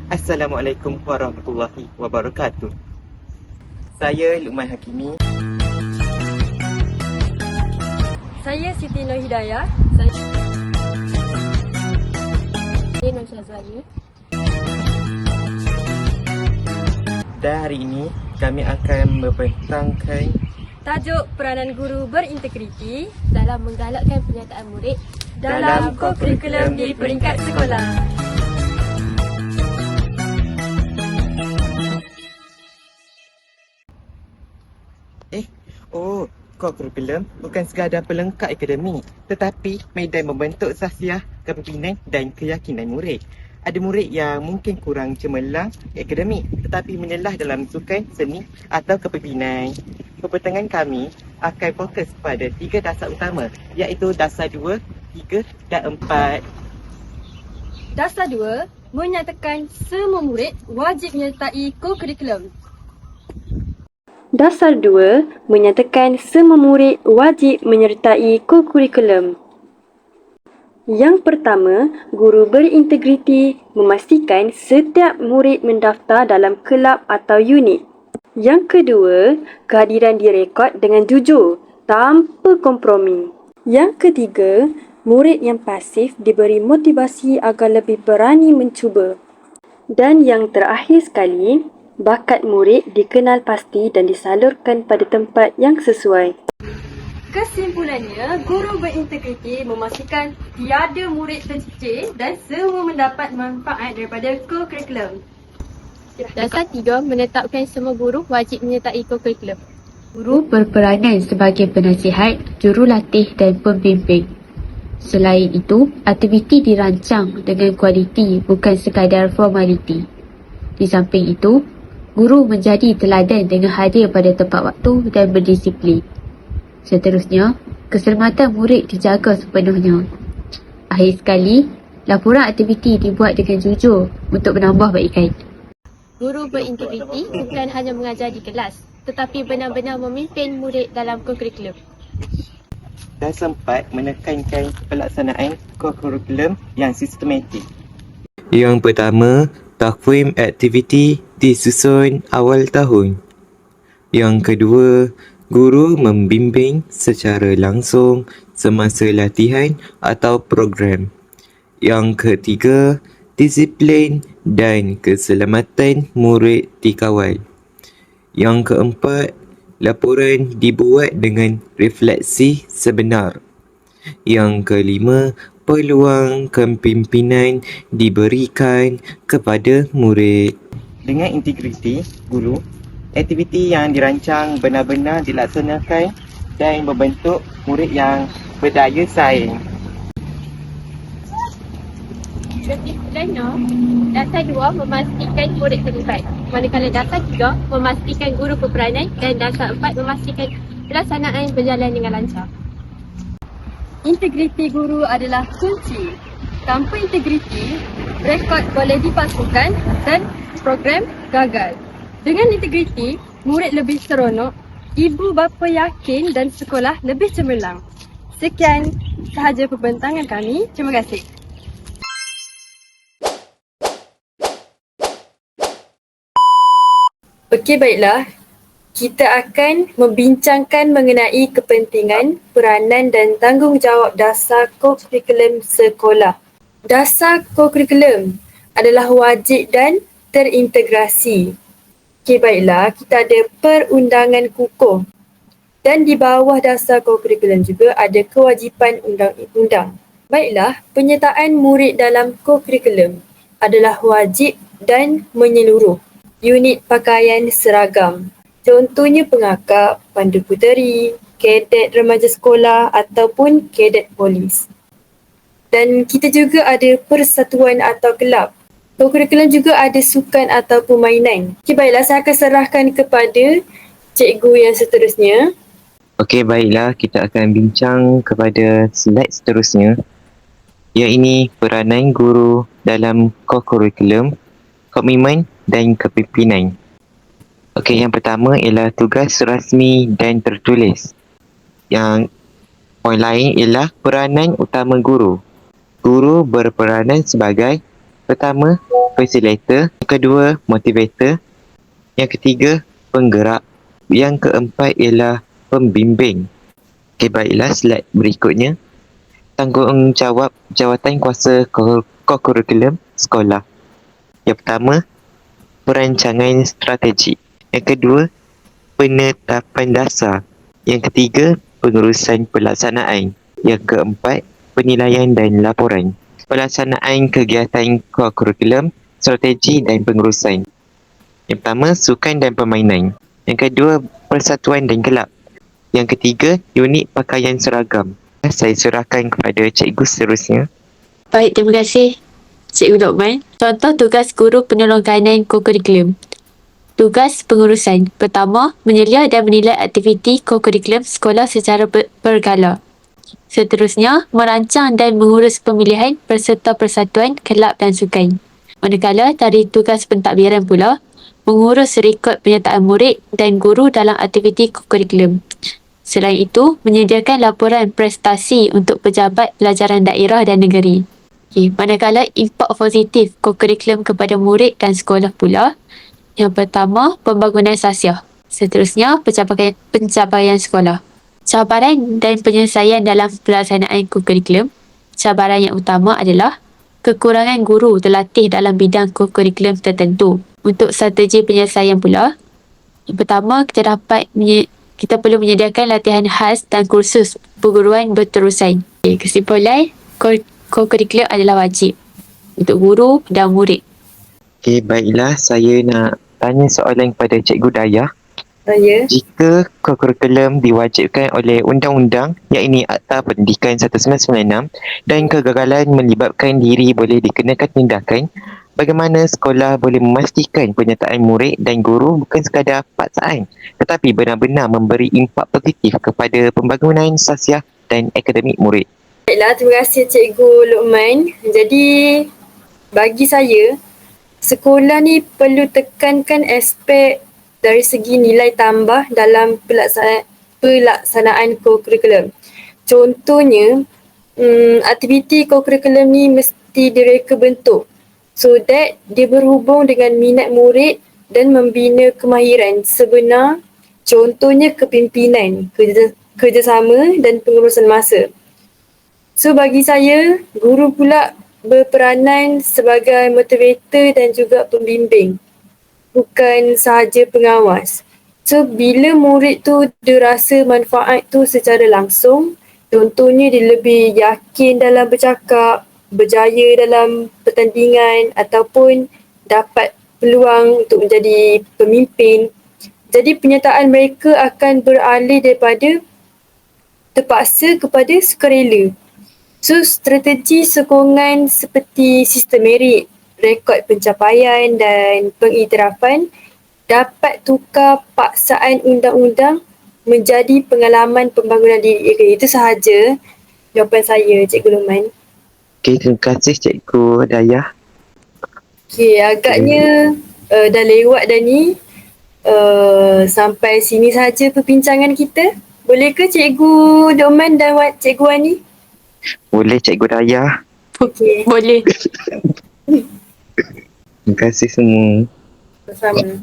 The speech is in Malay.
Assalamualaikum warahmatullahi wabarakatuh. Saya Luqman Hakimi. Saya Siti Nur Hidayah. Saya Nur Syazali. Dan hari ini kami akan membentangkan Tajuk peranan guru berintegriti dalam menggalakkan penyertaan murid Dalam dalam kurikulum di peringkat sekolah. kurikulum bukan sekadar pelengkap akademik, tetapi medan membentuk sahsiah, kepimpinan dan keyakinan murid. Ada murid yang mungkin kurang cemerlang akademik tetapi menyelah dalam sukan, seni atau kepimpinan. Pembentangan kami akan fokus pada 3 dasar utama, iaitu dasar 2, 3 dan 4. Dasar 2 menyatakan semua murid wajib menyertai kokurikulum. Dasar 2 menyatakan semua murid wajib menyertai kokurikulum. Yang pertama, guru berintegriti memastikan setiap murid mendaftar dalam kelab atau unit. Yang kedua, kehadiran direkod dengan jujur, tanpa kompromi. Yang ketiga, murid yang pasif diberi motivasi agar lebih berani mencuba. Dan yang terakhir sekali, bakat murid dikenal pasti dan disalurkan pada tempat yang sesuai. Kesimpulannya, guru berintegriti memastikan tiada murid tercicir dan semua mendapat manfaat daripada kokurikulum. Dasar 3 menetapkan semua guru wajib menyertai kokurikulum. Guru berperanan sebagai penasihat, jurulatih dan pembimbing. Selain itu, aktiviti dirancang dengan kualiti bukan sekadar formaliti. Di samping itu, guru menjadi teladan dengan hadir pada tepat waktu dan berdisiplin. Seterusnya, keselamatan murid dijaga sepenuhnya. Akhir sekali, laporan aktiviti dibuat dengan jujur untuk menambah baikan. Guru berintegriti bukan hanya mengajar di kelas, tetapi benar-benar memimpin murid dalam kokurikulum. Dasar 4 menekankan pelaksanaan kokurikulum yang sistematik. Yang pertama, takvim aktiviti disusun awal tahun. Yang kedua, guru membimbing secara langsung semasa latihan atau program. Yang ketiga, disiplin dan keselamatan murid dikawal. Yang keempat, laporan dibuat dengan refleksi sebenar. Yang kelima, peluang kepimpinan diberikan kepada murid. Dengan integriti guru, aktiviti yang dirancang benar-benar dilaksanakan dan membentuk murid yang berdaya saing. Kesimpulannya, dasar 2 memastikan murid terlibat, manakala dasar 3 memastikan guru berperanan dan dasar 4 memastikan pelaksanaan berjalan dengan lancar. Integriti guru adalah kunci. Tanpa integriti, rekod boleh dipalsukan dan program gagal. Dengan integriti, murid lebih seronok, ibu bapa yakin dan sekolah lebih cemerlang. Sekian sahaja pembentangan kami. Terima kasih. Okey, baiklah. Kita akan membincangkan mengenai kepentingan, peranan dan tanggungjawab dasar kokurikulum sekolah. Dasar kokurikulum adalah wajib dan terintegrasi. Okey, baiklah, kita ada perundangan kukuh. Dan di bawah dasar kokurikulum juga ada kewajipan undang-undang. Baiklah, penyertaan murid dalam kokurikulum adalah wajib dan menyeluruh. Unit pakaian seragam. Contohnya pengakap, pandu puteri, kadet remaja sekolah ataupun kadet polis. Dan kita juga ada persatuan atau kelab. Kokurikulum juga ada sukan atau permainan. Okey, baiklah, saya akan serahkan kepada cikgu yang seterusnya. Okey, baiklah, kita akan bincang kepada slide seterusnya. Yang ini peranan guru dalam kokurikulum, komitmen dan kepimpinan. Okey, yang pertama ialah tugas rasmi dan tertulis. Yang poin lain ialah peranan utama guru. Guru berperanan sebagai Pertama, facilitator. Yang kedua, motivator. Yang ketiga, penggerak. Yang keempat ialah pembimbing. Okey, baiklah, slide berikutnya. Tanggungjawab jawatan kuasa kokurikulum sekolah. Yang pertama, perancangan strategi. Yang kedua, penetapan dasar. Yang ketiga, pengurusan pelaksanaan. Yang keempat, penilaian dan laporan. Pelaksanaan kegiatan kokurikulum, strategi dan pengurusan. Yang pertama, sukan dan permainan. Yang kedua, persatuan dan kelab. Yang ketiga, unit pakaian seragam. Saya serahkan kepada cikgu seterusnya. Baik, terima kasih Cikgu Lokman. Contoh tugas guru penolong kanan kokurikulum. Tugas pengurusan. Pertama, menyelia dan menilai aktiviti kokurikulum sekolah secara berkala. Seterusnya, merancang dan mengurus pemilihan peserta persatuan, kelab dan sukan. Manakala dari tugas pentadbiran pula, mengurus rekod penyertaan murid dan guru dalam aktiviti kokurikulum. Selain itu, menyediakan laporan prestasi untuk pejabat pelajaran daerah dan negeri. Manakala impak positif kokurikulum kepada murid dan sekolah pula, yang pertama, pembangunan sasiah. Seterusnya, pencapaian sekolah. Cabaran dan penyelesaian dalam pelaksanaan kokurikulum. Cabaran yang utama adalah kekurangan guru terlatih dalam bidang kokurikulum tertentu. Untuk strategi penyelesaian pula, yang pertama, kita perlu menyediakan latihan khas dan kursus perguruan berterusan. Kesimpulan, kokurikulum adalah wajib untuk guru dan murid. Okey, baiklah, saya nak tanya soalan kepada Cikgu Dayah. Saya. Jika kokurikulum diwajibkan oleh Undang-Undang, iaitu Akta Pendidikan 1996 dan kegagalan melibatkan diri boleh dikenakan tindakan, bagaimana sekolah boleh memastikan penyertaan murid dan guru bukan sekadar paksaan tetapi benar-benar memberi impak positif kepada pembangunan sasiah dan akademik murid? Baiklah, terima kasih Cikgu Luqman. Jadi, bagi saya, sekolah ni perlu tekankan aspek dari segi nilai tambah dalam pelaksanaan kokurikulum. Contohnya, aktiviti kokurikulum ni mesti direka bentuk so that dia berhubung dengan minat murid dan membina kemahiran sebenar, contohnya kepimpinan, kerjasama dan pengurusan masa. So bagi saya, guru pula berperanan sebagai motivator dan juga pembimbing, bukan sahaja pengawas. So bila murid tu dia rasa manfaat tu secara langsung, contohnya dia lebih yakin dalam bercakap, berjaya dalam pertandingan ataupun dapat peluang untuk menjadi pemimpin. Jadi penyertaan mereka akan beralih daripada terpaksa kepada sukarela. So strategi sokongan seperti sistem merit, rekod pencapaian dan pengiktirafan dapat tukar paksaan undang-undang menjadi pengalaman pembangunan diri. Itu sahaja jawapan saya, Cikgu Luqman. Okey, terima kasih Cikgu Dayah. Okey, agaknya dah lewat dah ni. Sampai sini saja perbincangan kita. Boleh ke Cikgu Luqman dan Cikgu Wani? Boleh Cikgu Dayah. Okey, Boleh. Terima kasih semua. bersama.